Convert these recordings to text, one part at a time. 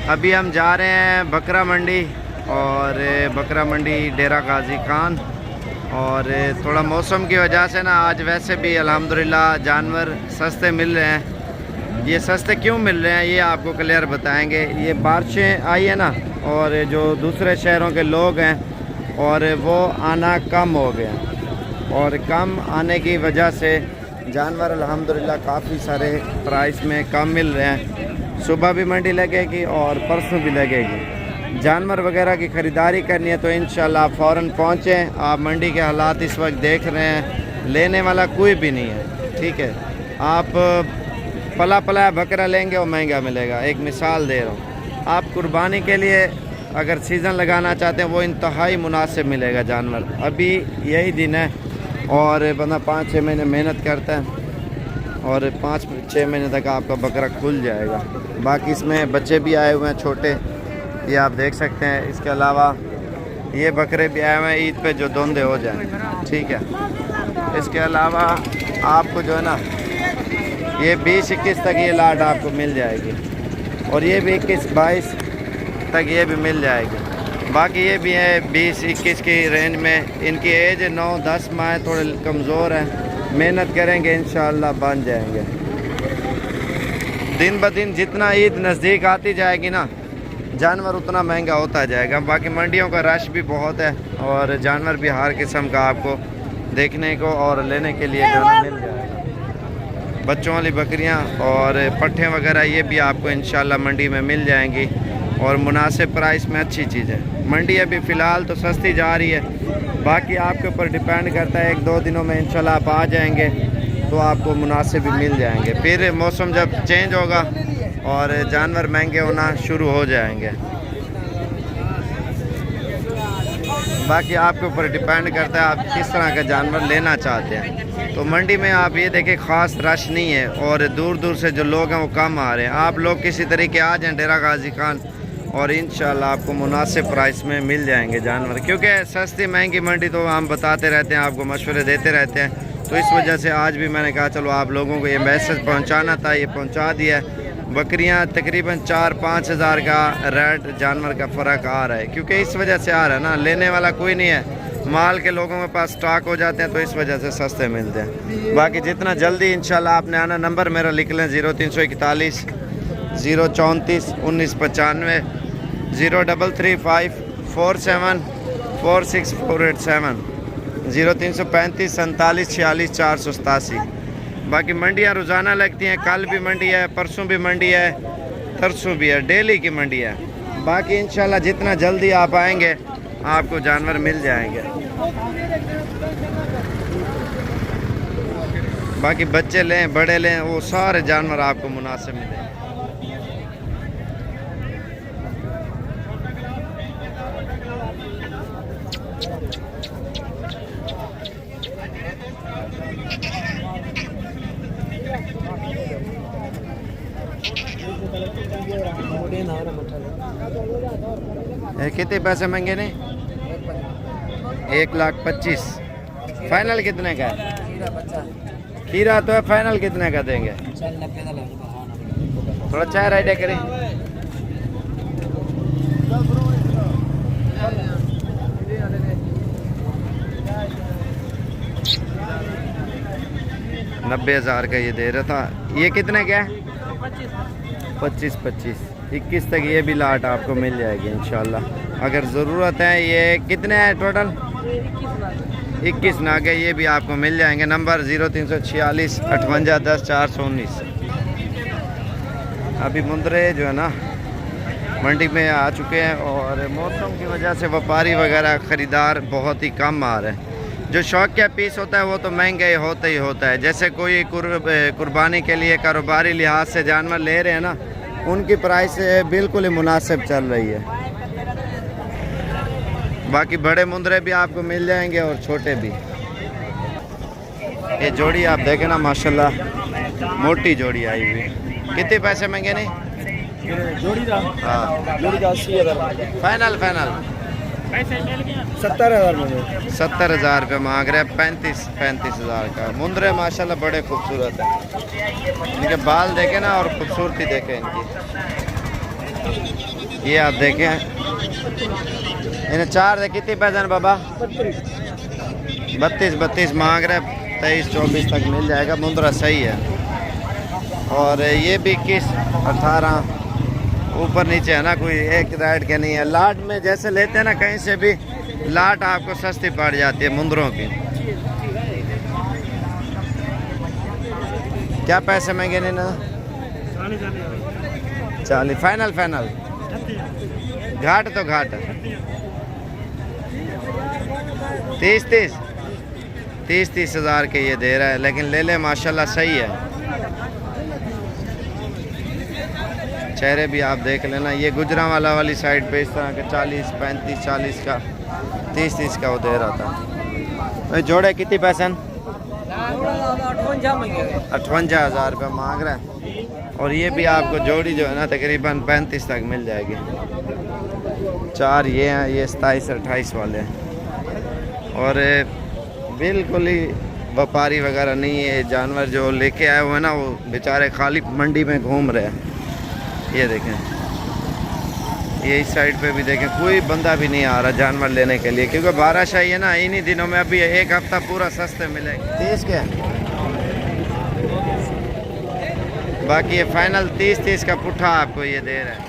अभी हम जा रहे हैं बकरा मंडी, और बकरा मंडी डेरा गाजी खान। और थोड़ा मौसम की वजह से ना आज वैसे भी अल्हम्दुलिल्लाह जानवर सस्ते मिल रहे हैं। ये सस्ते क्यों मिल रहे हैं ये आपको क्लियर बताएंगे। ये बारिशें आई है ना, और जो दूसरे शहरों के लोग हैं और वो आना कम हो गया, और कम आने की वजह से जानवर अल्हम्दुलिल्लाह काफ़ी सारे प्राइस में कम मिल रहे हैं। सुबह भी मंडी लगेगी और परसों भी लगेगी। जानवर वगैरह की ख़रीदारी करनी है तो इंशाल्लाह आप फ़ौरन पहुँचें। आप मंडी के हालात इस वक्त देख रहे हैं, लेने वाला कोई भी नहीं है, ठीक है। आप पला पलाया बकरा लेंगे वो महंगा मिलेगा। एक मिसाल दे रहा हूँ, आप कुर्बानी के लिए अगर सीज़न लगाना चाहते हैं वो इंतहाई मुनासिब मिलेगा जानवर। अभी यही दिन है और बंदा 5-6 महीने मेहनत करता है और 5-6 महीने तक आपका बकरा खुल जाएगा। बाकी इसमें बच्चे भी आए हुए हैं छोटे, ये आप देख सकते हैं। इसके अलावा ये बकरे भी आए हुए हैं ईद पे जो धुंधे हो जाएं, ठीक है। इसके अलावा आपको जो है ना ये 20-21 तक ये लाट आपको मिल जाएगी, और ये भी 21-22 तक ये भी मिल जाएगी। बाकी ये भी है 20-21 की रेंज में। इनकी एज 9-10 माह, थोड़े कमज़ोर हैं, मेहनत करेंगे इंशाअल्लाह बन जाएंगे। दिन ब दिन जितना ईद नज़दीक आती जाएगी ना, जानवर उतना महंगा होता जाएगा। बाकी मंडियों का रश भी बहुत है और जानवर भी हर किस्म का आपको देखने को और लेने के लिए जो है मिल जाएगा। बच्चों वाली बकरियां और पट्ठे वगैरह ये भी आपको इंशाअल्लाह मंडी में मिल जाएंगी, और मुनासिब प्राइस में अच्छी चीज़ है। मंडी अभी फ़िलहाल तो सस्ती जा रही है, बाकी आपके ऊपर डिपेंड करता है। 1-2 दिनों में इंशाल्लाह आप आ जाएंगे तो आपको मुनासिब भी मिल जाएंगे। फिर मौसम जब चेंज होगा और जानवर महंगे होना शुरू हो जाएंगे। बाकी आपके ऊपर डिपेंड करता है आप किस तरह का जानवर लेना चाहते हैं। तो मंडी में आप ये देखें ख़ास रश नहीं है, और दूर दूर से जो लोग हैं वो कम आ रहे हैं। आप लोग किसी तरीके आ जाएँ डेरा गाजी खान, और इंशाल्लाह आपको मुनासिब प्राइस में मिल जाएंगे जानवर। क्योंकि सस्ती महंगी मंडी तो हम बताते रहते हैं, आपको मशवरे देते रहते हैं। तो इस वजह से आज भी मैंने कहा चलो आप लोगों को ये मैसेज पहुंचाना था, ये पहुंचा दिया है। बकरियां तकरीबन 4-5 हज़ार का रेट जानवर का फ़र्क आ रहा है, क्योंकि इस वजह से आ रहा है ना, लेने वाला कोई नहीं है। माल के लोगों के पास स्टॉक हो जाते हैं तो इस वजह से सस्ते मिलते हैं। बाकी जितना जल्दी इंशाल्लाह आपने आना। नंबर मेरा लिख लें 0341 034 1995 0335 47 46487 0335 47 46 487। बाकी मंडियाँ रोज़ाना लगती हैं, कल भी मंडी है, परसों भी मंडी है, तरसों भी है, डेली की मंडी है। बाकी इंशाल्लाह जितना जल्दी आप आएंगे आपको जानवर मिल जाएंगे। बाकी बच्चे लें बड़े लें, वो सारे जानवर आपको मुनासिब मिलेंगे। कितने पैसे मांगे ने? 1,25,000। फाइनल कितने का है? खीरा तो है, फाइनल कितने का देंगे? थोड़ा चाय आइडिया करें। $90,000 का ये दे रहा था। ये कितने का है? 25 21 तक ये भी लाट आपको मिल जाएगी इंशाल्लाह। अगर ज़रूरत है, ये कितने हैं टोटल? 21 नागे ये भी आपको मिल जाएंगे। नंबर 0346 58 10 419। अभी मुंदरे जो है ना मंडी में आ चुके हैं, और मौसम की वजह से व्यापारी वगैरह ख़रीदार बहुत ही कम आ रहे हैं। जो शौक का पीस होता है वो तो महंगा होता ही होता है। जैसे कोई कुर्बानी के लिए कारोबारी लिहाज से जानवर ले रहे हैं ना, उनकी प्राइस बिल्कुल ही मुनासिब चल रही है। बाकी बड़े मुंदरे भी आपको मिल जाएंगे और छोटे भी। ये जोड़ी आप देखें ना, माशाल्लाह मोटी जोड़ी आई हुई। कितने पैसे महंगे नहीं? जोड़ी का? हाँ, जोड़ी का 80,000 फाइनल 70,000 में। 70,000 रुपये मांग रहे हैं। 35,000 का मुंदरे माशाल्लाह बड़े खूबसूरत है। इनके बाल देखें ना और खूबसूरती देखें इनकी। ये आप देखें, इन्हें 4 दे कितनी पैसे बाबा? 32 मांग रहे, 23-24 तक मिल जाएगा। मुंद्रा सही है। और ये भी 21, 18 ऊपर नीचे है ना, कोई एक रेट के नहीं है। लाट में जैसे लेते हैं ना, कहीं से भी लाट आपको सस्ती पड़ जाती है मुंद्रों की। क्या पैसे महंगे नहीं ना? 40 फाइनल घाट तो घाट 30 हज़ार के ये दे रहा है, लेकिन ले ले माशाल्लाह सही है। चेहरे भी आप देख लेना। ये गुजरांवाला वाली साइड पे इस तरह के 40, 35, 40 का 30 का वो दे रहा था। तो जोड़े कितनी पैसे? 58 हज़ार रुपये मांग रहा है। और ये भी आपको जोड़ी जो है ना तकरीबन 35 तक मिल जाएगी। 4 ये हैं, ये 27-28 वाले हैं। और बिल्कुल ही व्यापारी वगैरह नहीं है। जानवर जो लेके आए हुए हैं ना, वो बेचारे खाली मंडी में घूम रहे हैं। ये देखें, ये इस साइड पे भी देखें, कोई बंदा भी नहीं आ रहा जानवर लेने के लिए, क्योंकि बारिशाही है ना। इन्हीं दिनों में अभी 1 हफ्ता पूरा सस्ते मिलेंगे। 30 के बाकी ये फाइनल 30 का पुट्ठा आपको ये दे रहा है।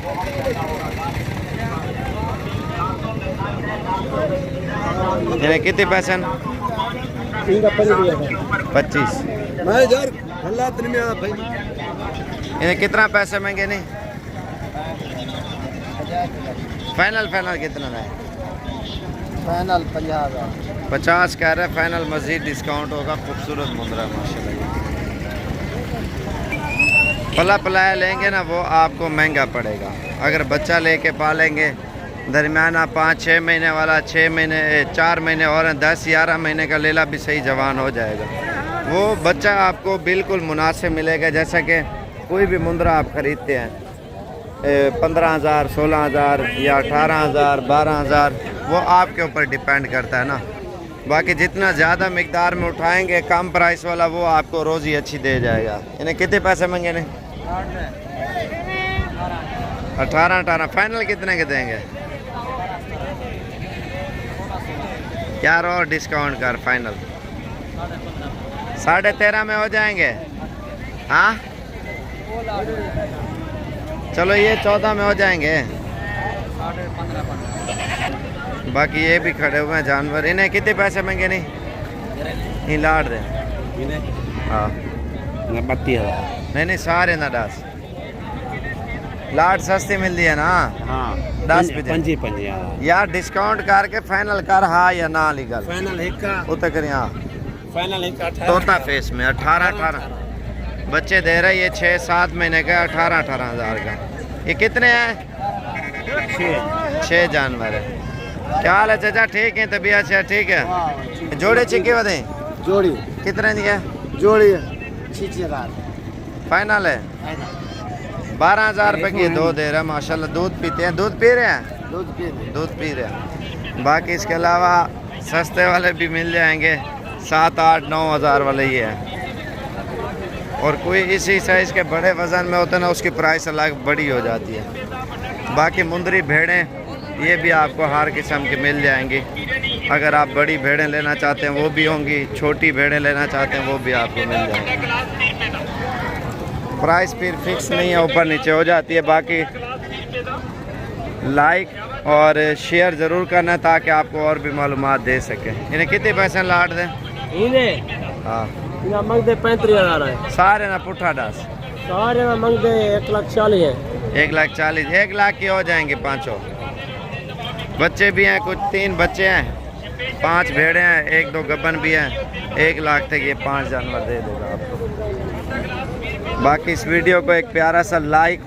इन्हें कितने पैसे? 25। इन्हें कितना पैसे महंगे नहीं? फाइनल कितना है? फाइनल 50,000। 50 कह रहे हैं फाइनल। मजीद डिस्काउंट होगा। खूबसूरत मुंद्रा माशाल्लाह। पलाया लेंगे ना, वो आपको महंगा पड़ेगा। अगर बच्चा लेके पालेंगे दरमियाना 5-6 महीने वाला, 6 महीने 4 महीने और 10-11 महीने का लेला भी सही जवान हो जाएगा। वो बच्चा आपको बिल्कुल मुनासिब मिलेगा। जैसा कि कोई भी मुंद्रा आप ख़रीदते हैं 15,000, 16,000 या 18,000, 12,000, वो आपके ऊपर डिपेंड करता है ना। बाकी जितना ज़्यादा मिकदार में उठाएंगे कम प्राइस वाला, वो आपको रोज़ी अच्छी दे जाएगा। इन्हें कितने पैसे मंगे ने? 18 फाइनल कितने के देंगे? यार और डिस्काउंट कर, फाइनल 13.5 में हो जाएंगे। हाँ चलो ये 14 में हो जाएंगे। बाकी ये भी खड़े हुए हैं जानवर। इन्हें कितने पैसे महंगे नहीं लाड़ दे? हाँ 32,000। नहीं सारे ना 10 लाट सस्ती मिलती है ना। हाँ 10 भी 5,000 यार डिस्काउंट करके फाइनल कर। हाँ या ना लीगल फाइनल एक का उतर कर। यहाँ फाइनल एक का तोता फेस में 18 बच्चे दे रहे। ये 6-7 महीने का 18 हज़ार का। ये कितने हैं? 6 जानवर है। क्या हाल है चाचा? ठीक है, तबीयत से ठीक है। जोड़े चिक्के बते जोड़ी कितने दी है? जोड़ी 6,000 फाइनल है। 12,000 रुपये की 2 दे रहा है माशाल्लाह। दूध पीते हैं? दूध पी रहे हैं? दूध पी रहे हैं। बाकी इसके अलावा सस्ते वाले भी मिल जाएंगे। 7-8-9 हज़ार वाले ये हैं। और कोई इसी साइज़ के बड़े वज़न में होता है ना, उसकी प्राइस अलग बड़ी हो जाती है। बाकी मुंदरी भेड़ें ये भी आपको हर किस्म की मिल जाएंगी। अगर आप बड़ी भेड़ें लेना चाहते हैं वो भी होंगी, छोटी भेड़ें लेना चाहते हैं वो भी आपको मिल जाएंगी। प्राइस फिर फिक्स नहीं है, ऊपर नीचे हो जाती है। बाकी लाइक और शेयर ज़रूर करना ताकि आपको और भी मालूमात दे सकें। इन्हें कितने पैसे लाट दें? हाँ मंग दे 35,000 है। सारे ना पुट्ठा डास सारे ना मंग दे 1,40,000 है। 1,40,000 1 लाख की हो जाएंगे पाँचों। बच्चे भी हैं, कुछ 3 बच्चे हैं, 5 भेड़े हैं, 1-2 गब्बन भी हैं। 1 लाख तक ये 5 जानवर दे देगा आपको। बाकी इस वीडियो को एक प्यारा सा लाइक,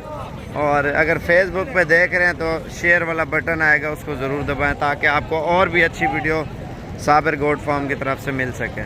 और अगर फेसबुक पे देख रहे हैं तो शेयर वाला बटन आएगा, उसको ज़रूर दबाएं ताकि आपको और भी अच्छी वीडियो साबिर गोट फार्म की तरफ से मिल सके।